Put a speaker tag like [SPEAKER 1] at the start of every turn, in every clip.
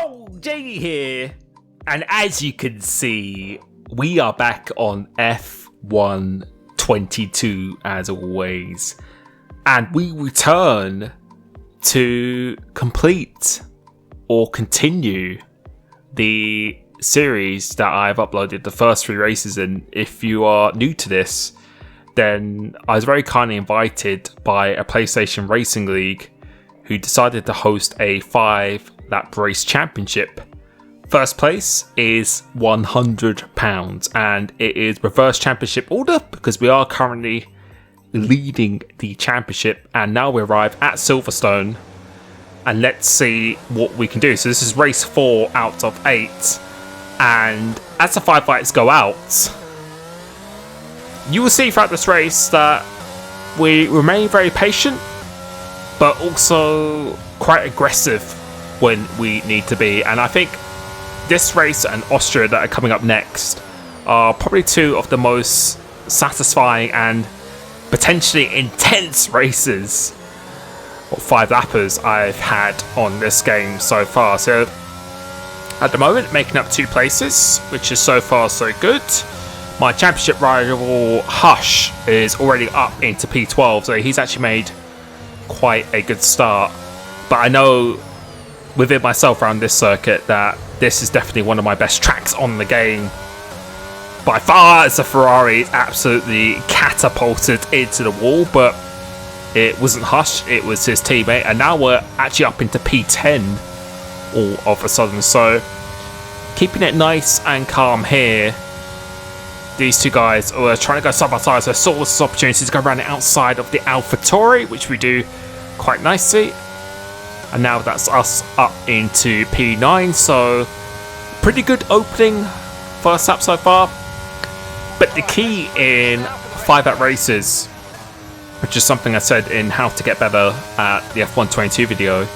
[SPEAKER 1] Yo, JD here, and as you can see, we are back on F1 22 as always, and we return to complete or continue the series that I've uploaded the first 3 races in. If you are new to this, then I was very kindly invited by a PlayStation Racing League who decided to host a 5-lap race championship. First place is £100, and it is reverse championship order because we are currently leading the championship, and now we arrive at Silverstone, and let's see what we can do. So this is race 4 out of 8, and as the 5 lights go out, you will see throughout this race that we remain very patient, but also quite aggressive when we need to be. And I think this race and Austria that are coming up next are probably 2 of the most satisfying and potentially intense races or 5-lappers I've had on this game so far. So at the moment, making up 2 places, which is so far so good. My championship rival Hush is already up into P12, so he's actually made quite a good start. But I know within myself around this circuit that this is definitely one of my best tracks on the game. By far, as a Ferrari, it's absolutely catapulted into the wall, but it wasn't Hush, it was his teammate, and now we're actually up into P10 all of a sudden. So keeping it nice and calm here. These 2 guys are trying to go side by side, so saw this opportunity to go around the outside of the AlphaTauri, which we do quite nicely. And now that's us up into P9, so pretty good opening first lap so far. But the key in 5-lap races, which is something I said in How to Get Better at the F1 22 video,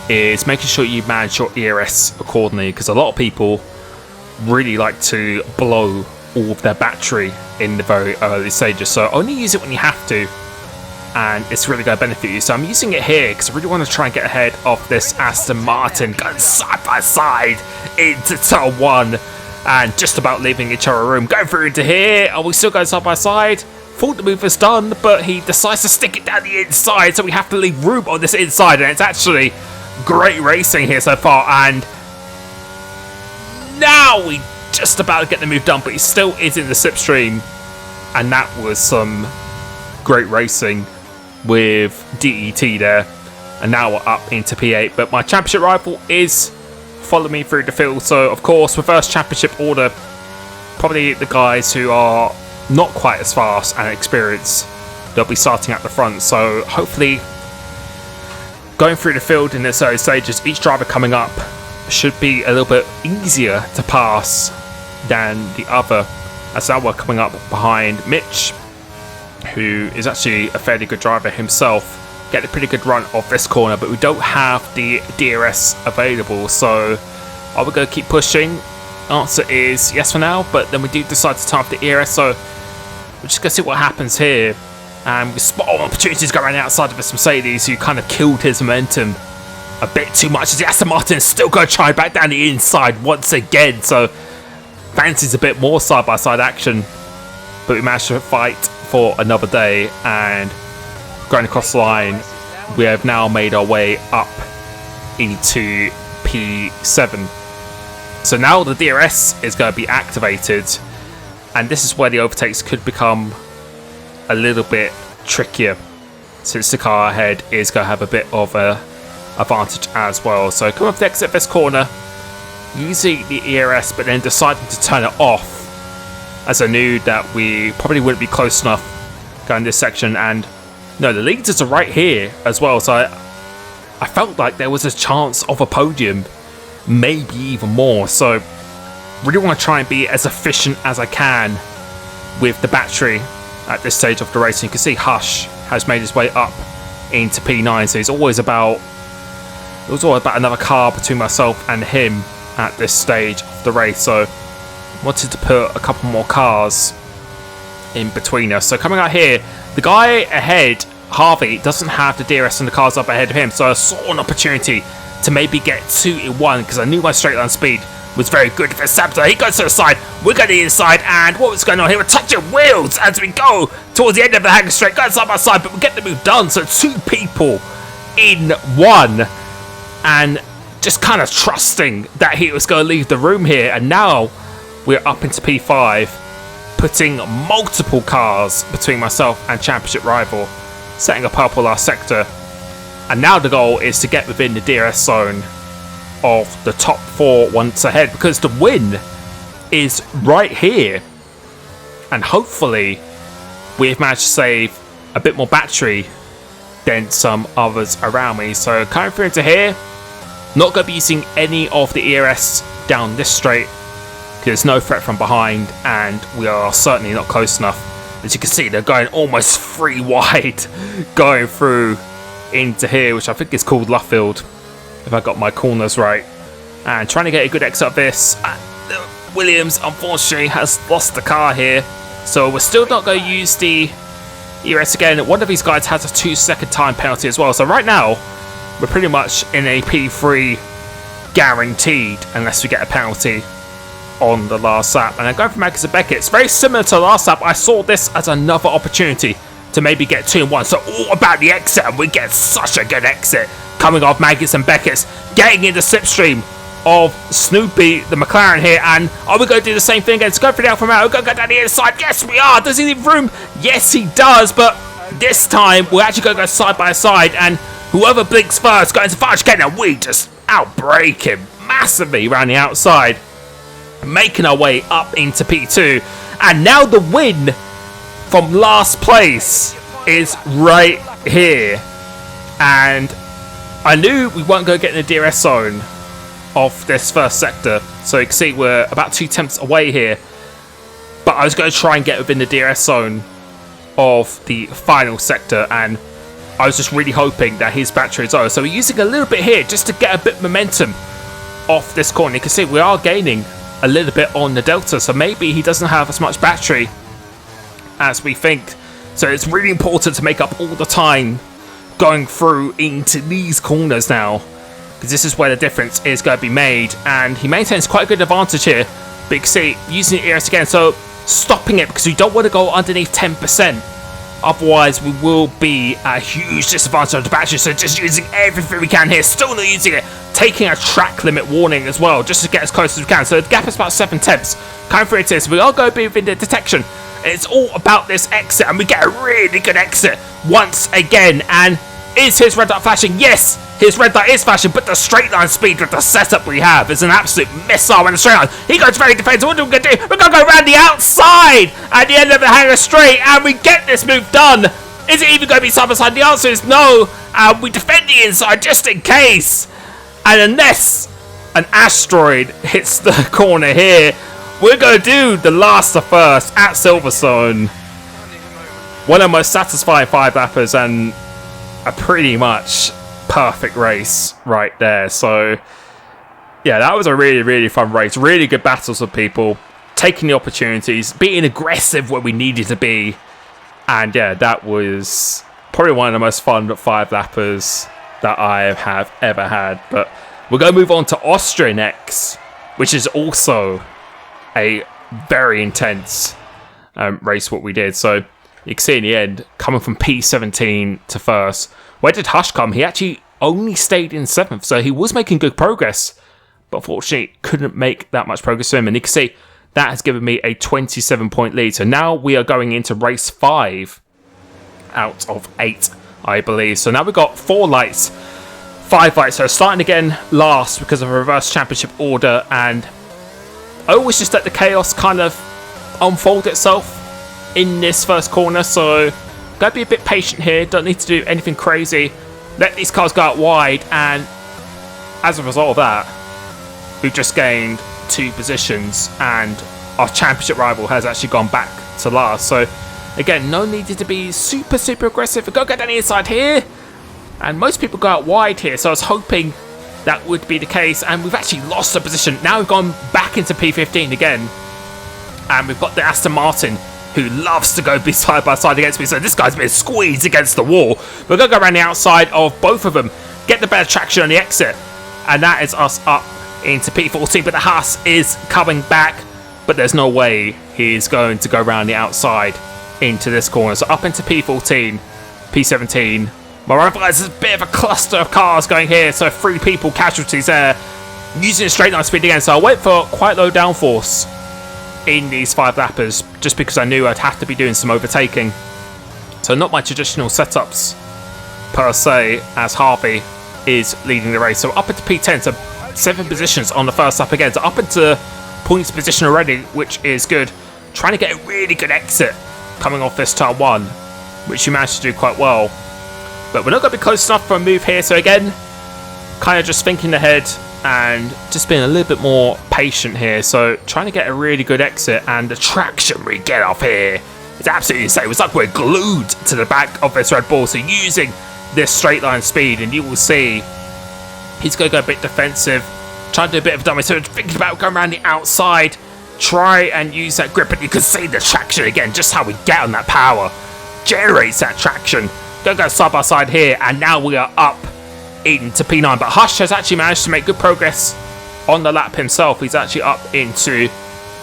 [SPEAKER 1] is making sure you manage your ERS accordingly, because a lot of people really like to blow all of their battery in the very early stages, so only use it when you have to, and it's really going to benefit you. So I'm using it here because I really want to try and get ahead of this Aston Martin going side by side into turn 1 and just about leaving each other room. Going through into here, are we still going side by side? Thought the move was done, but he decides to stick it down the inside, so we have to leave room on this inside, and it's actually great racing here so far. And now we just about to get the move done, but he still is in the slipstream, and that was some great racing with DET there. And now we're up into P8, but my championship rival is following me through the field, so of course reverse championship order, probably the guys who are not quite as fast and experienced, they'll be starting at the front. So hopefully going through the field in this early stages, each driver coming up should be a little bit easier to pass than the other, as now we're coming up behind Mitch, who is actually a fairly good driver himself. Get a pretty good run off this corner, but we don't have the DRS available, so are we going to keep pushing? Answer is yes for now, but then we do decide to turn off the ERS, so we're just going to see what happens here. And we spot on opportunities to go around the outside of this Mercedes, who kind of killed his momentum a bit too much, as the Aston Martin is still going to try back down the inside once again, so fancies a bit more side-by-side action. But we managed to fight for another day, and going across the line, we have now made our way up into P7. So now the DRS is going to be activated, and this is where the overtakes could become a little bit trickier, since the car ahead is going to have a bit of a advantage as well. So coming off the exit of this corner, using the ERS, but then deciding to turn it off, as I knew that we probably wouldn't be close enough going this section. And no, the leaders are right here as well, so I felt like there was a chance of a podium, maybe even more. So really want to try and be as efficient as I can with the battery at this stage of the race. And you can see Hush has made his way up into P9, so it's always about another car between myself and him at this stage of the race. So wanted to put a couple more cars in between us. So coming out here, the guy ahead, Harvey, doesn't have the DRS and the cars up ahead of him, so I saw an opportunity to maybe get 2 in 1, because I knew my straight line speed was very good for Sabza. He goes to the side, we go to the inside, and what was going on here? We're touching wheels as we go towards the end of the hanger straight, going side by side, but we get the move done. So 2 people in 1, and just kind of trusting that he was going to leave the room here. And now we're up into P5, putting multiple cars between myself and championship rival, setting a purple last sector. And now the goal is to get within the DRS zone of the top 4 once ahead, because the win is right here. And hopefully we've managed to save a bit more battery than some others around me. So coming through into here, not going to be using any of the ERS down this straight, because there's no threat from behind, and we are certainly not close enough. As you can see, they're going almost 3 wide going through into here, which I think is called Luffield, if I got my corners right. And trying to get a good exit of this. Williams, unfortunately, has lost the car here. So we're still not going to use the ERS again. One of these guys has a 2-second time penalty as well. So right now, we're pretty much in a P3 guaranteed, unless we get a penalty on the last lap. And I'm going for Magnus and Beckett. It's very similar to the last lap. I saw this as another opportunity to maybe get 2 in 1. So all about the exit, and we get such a good exit coming off Maggis and Beckett's, getting in the slipstream of Snoopy, the McLaren here. And are we going to do the same thing again? Let's go for the Alfa Romeo. We're going to go down the inside. Yes, we are. Does he leave room? Yes, he does. But this time, we're actually going to go side by side. And whoever blinks first going to finish again. And we just outbrake him massively around the outside, making our way up into P2. And now the win from last place is right here. And I knew we weren't going to get in the DRS zone of this first sector. So you can see we're about 2 tenths away here. But I was going to try and get within the DRS zone of the final sector. And I was just really hoping that his battery is over. So we're using a little bit here just to get a bit of momentum off this corner. You can see we are gaining a little bit on the Delta. So maybe he doesn't have as much battery as we think. So it's really important to make up all the time going through into these corners now, because this is where the difference is going to be made. And he maintains quite a good advantage here, but you can see using the ERS again, so stopping it, because we don't want to go underneath 10%, otherwise we will be at a huge disadvantage on the battery. So just using everything we can here, still not using it, taking a track limit warning as well, just to get as close as we can. So the gap is about 7 tenths coming through into this. We are going to be within the detection. It's all about this exit, and we get a really good exit once again. And is his red light flashing? Yes, his red light is flashing, but the straight line speed with the setup we have is an absolute missile in the straight line. He goes very defensive. What are we going to do? We're going to go around the outside at the end of the hanger straight, and we get this move done. Is it even going to be side by side? The answer is no. We defend the inside just in case. And unless an asteroid hits the corner here, we're going to do the last to first at Silverstone. One of the most satisfying 5-lappers, and a pretty much perfect race right there. So yeah, that was a really, really fun race. Really good battles with people, taking the opportunities, being aggressive where we needed to be. And yeah, that was probably one of the most fun 5-lappers that I have ever had. But we're going to move on to Austria next, which is also a very intense race what we did. So you can see in the end, coming from P17 to first. Where did Hush come? He actually only stayed in 7th, so he was making good progress, but unfortunately couldn't make that much progress to him. And you can see that has given me a 27-point lead. So now we are going into race 5 out of 8, I believe. So now we've got 4 lights, 5 lights. So starting again last because of a reverse championship order, and I always just let the chaos kind of unfold itself in this first corner. So gotta be a bit patient here, don't need to do anything crazy, let these cars go out wide, and as a result of that we've just gained 2 positions, and our championship rival has actually gone back to last. So again, no need to be super aggressive. We go down the inside here, and most people go out wide here, so I was hoping that would be the case, and we've actually lost a position. Now we've gone back into P15 again, and we've got the Aston Martin who loves to go be side by side against me. So this guy's been squeezed against the wall. We're going to go around the outside of both of them, get the better traction on the exit. and that is us up into P14. But the Haas is coming back, but there's no way he's going to go around the outside into this corner. So up into P14, P17. There's a bit of a cluster of cars going here, so 3 people casualties there, using a straight line speed again. So I went for quite low downforce in these 5 lappers, just because I knew I'd have to be doing some overtaking. So not my traditional setups per se, as Harvey is leading the race. So up into P10, so 7 positions on the first lap again. So up into points position already, which is good. Trying to get a really good exit coming off this turn 1, which you managed to do quite well. But we're not going to be close enough for a move here. So again, kind of just thinking ahead and just being a little bit more patient here. So trying to get a really good exit, and the traction we get off here is absolutely insane. It was like we're glued to the back of this Red Bull. So using this straight line speed, and you will see he's going to go a bit defensive, trying to do a bit of dummy. So thinking about going around the outside, try and use that grip, and you can see the traction again, just how we get on that power, generates that traction. Go side by side here, and now we are up into P9. But Hush has actually managed to make good progress on the lap himself. He's actually up into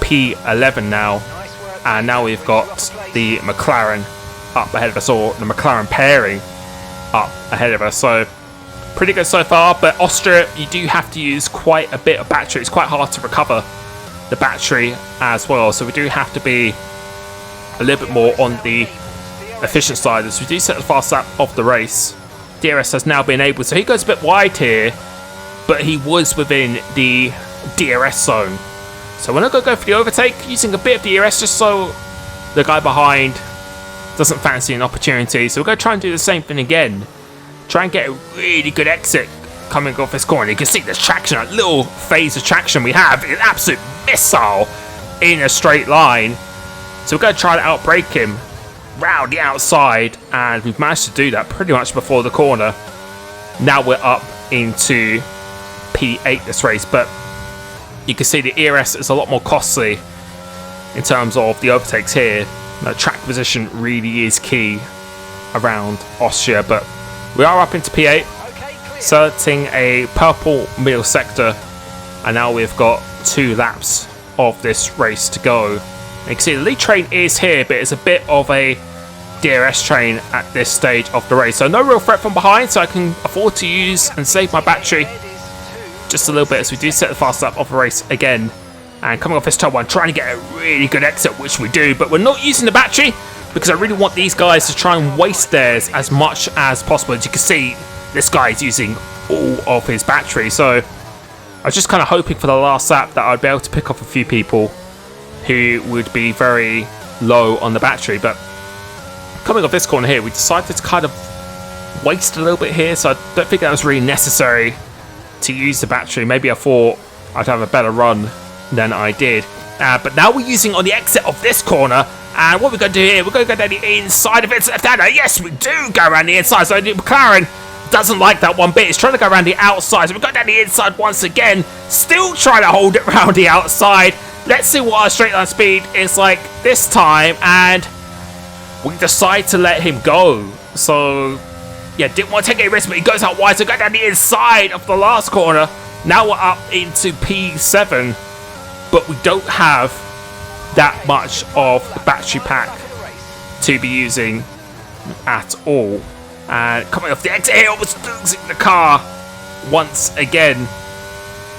[SPEAKER 1] P11 now, and now we've got the McLaren up ahead of us, or the McLaren pairing up ahead of us. So pretty good so far. But Austria, you do have to use quite a bit of battery. It's quite hard to recover the battery as well, so we do have to be a little bit more on the efficient side as we do set the fast lap of the race. DRS has now been able, so he goes a bit wide here, but he was within the DRS zone. So we're not going to go for the overtake, using a bit of DRS just so the guy behind doesn't fancy an opportunity. So we're going to try and do the same thing again. Try and get a really good exit coming off this corner. You can see the traction, that little phase of traction we have, an absolute missile in a straight line. So we're going to try to outbrake him round the outside, and we've managed to do that pretty much before the corner. Now we're up into P8 this race, but you can see the ERS is a lot more costly in terms of the overtakes here. The track position really is key around Austria, but we are up into P8, selecting a purple middle sector, and now we've got 2 laps of this race to go. You can see the lead train is here, but it's a bit of a DRS train at this stage of the race. So no real threat from behind, so I can afford to use and save my battery just a little bit as we do set the fast lap of the race again. And coming off this turn 1, trying to get a really good exit, which we do, but we're not using the battery because I really want these guys to try and waste theirs as much as possible. As you can see, this guy is using all of his battery, so I was just kind of hoping for the last lap that I'd be able to pick off a few people who would be very low on the battery. But coming off this corner here, we decided to kind of waste a little bit here, so I don't think that was really necessary to use the battery. Maybe I thought I'd have a better run than I did. But now we're using on the exit of this corner, and what we're going to do here, we're going to go down the inside of it. Yes, we do go around the inside, so McLaren doesn't like that one bit. He's trying to go around the outside, so we're going down the inside once again, still trying to hold it around the outside. Let's see what our straight line speed is like this time, and we decide to let him go. So yeah, didn't want to take any risk, but he goes out wide, so go down the inside of the last corner. Now we're up into P7, but we don't have that much of the battery pack to be using at all. And coming off the exit here, almost losing the car once again,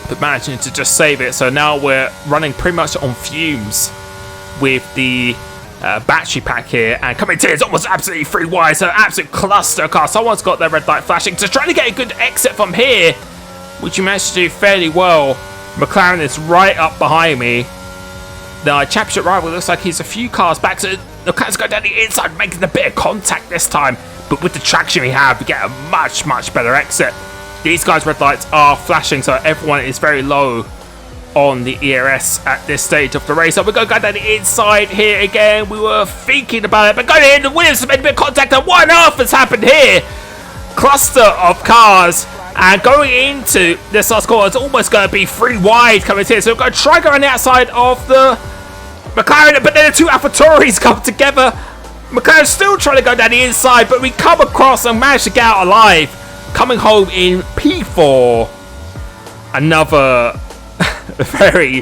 [SPEAKER 1] but managing to just save it. So now we're running pretty much on fumes with the battery pack here, and coming to it's almost absolutely free wide, so absolute cluster car. Someone's got their red light flashing, so trying to get a good exit from here, which you managed to do fairly well. McLaren is right up behind me. The championship rival looks like he's a few cars back, so McLaren's going down the inside, making a bit of contact this time, but with the traction we have, we get a much better exit. These guys' red lights are flashing, so everyone is very low on the ERS at this stage of the race. So we're going to go down the inside here again. We were thinking about it, but going in, the Williams have made a bit of contact, and what on earth has happened here? Cluster of cars, and going into this last corner, it's almost going to be free wide coming here. So we're going to try going on the outside of the McLaren, but then the 2 AlphaTauris come together. McLaren's still trying to go down the inside, but we come across and manage to get out alive, coming home in P4. another very,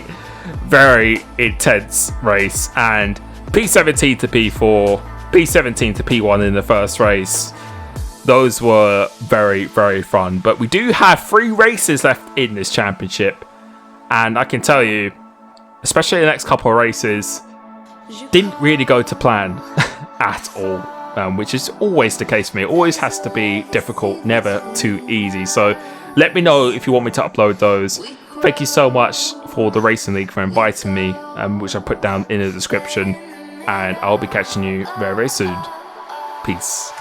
[SPEAKER 1] very intense race, and P17 to P4, P17 to P1 in the first race. Those were very, very fun. But we do have 3 races left in this championship, and I can tell you, especially the next couple of races, didn't really go to plan at all, which is always the case for me. It always has to be difficult, never too easy. So let me know if you want me to upload those. Thank you so much for the Racing League for inviting me, which I put down in the description, and I'll be catching you very, very soon. Peace.